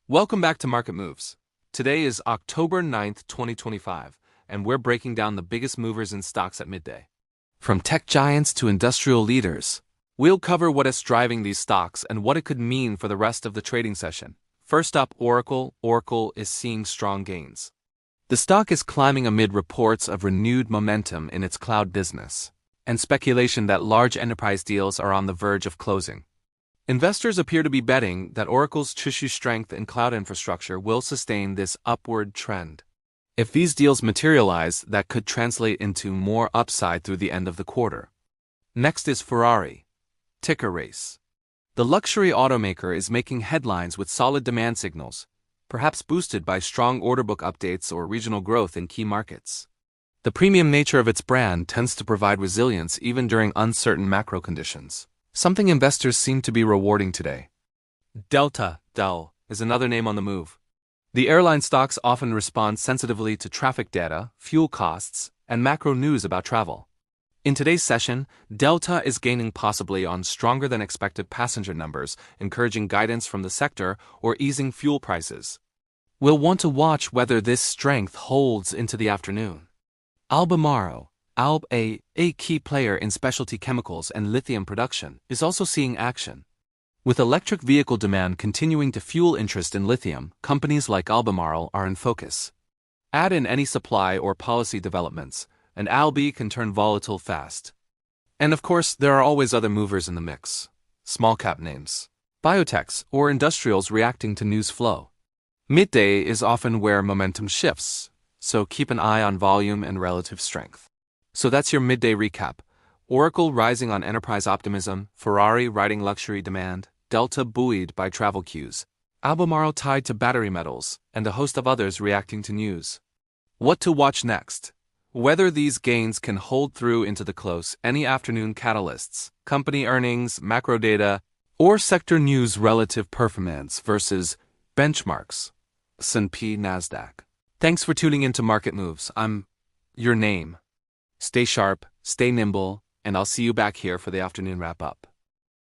Welcome back to Market Moves. Today is October 9th, 2025, and we're breaking down the biggest movers in stocks at midday. From tech giants to industrial leaders, we'll cover what is driving these stocks and what it could mean for the rest of the trading session. First up, Oracle. Oracle is seeing strong gains. The stock is climbing amid reports of renewed momentum in its cloud business and speculation that large enterprise deals are on the verge of closing. Investors appear to be betting that Oracle's tissue strength in cloud infrastructure will sustain this upward trend. If these deals materialize, that could translate into more upside through the end of the quarter. Next is Ferrari. Ticker race. The luxury automaker is making headlines with solid demand signals, perhaps boosted by strong order book updates or regional growth in key markets. The premium nature of its brand tends to provide resilience even during uncertain macro conditions, something investors seem to be rewarding today. Delta, is another name on the move. The airline stocks often respond sensitively to traffic data, fuel costs, and macro news about travel. In today's session, Delta is gaining possibly on stronger than expected passenger numbers, encouraging guidance from the sector or easing fuel prices. We'll want to watch whether this strength holds into the afternoon. Albemarle, a key player in specialty chemicals and lithium production, is also seeing action. With electric vehicle demand continuing to fuel interest in lithium, companies like Albemarle are in focus. Add in any supply or policy developments, and Albe can turn volatile fast. And of course, there are always other movers in the mix. Small cap names, biotechs, or industrials reacting to news flow. Midday is often where momentum shifts, so keep an eye on volume and relative strength. So that's your midday recap. Oracle rising on enterprise optimism, Ferrari riding luxury demand, Delta buoyed by travel cues, Albemarle tied to battery metals, and a host of others reacting to news. What to watch next? Whether these gains can hold through into the close, any afternoon catalysts, company earnings, macro data, or sector news relative performance versus benchmarks, S&P, Nasdaq. Thanks for tuning into Market Moves. I'm your name. Stay sharp, stay nimble, and I'll see you back here for the afternoon wrap-up.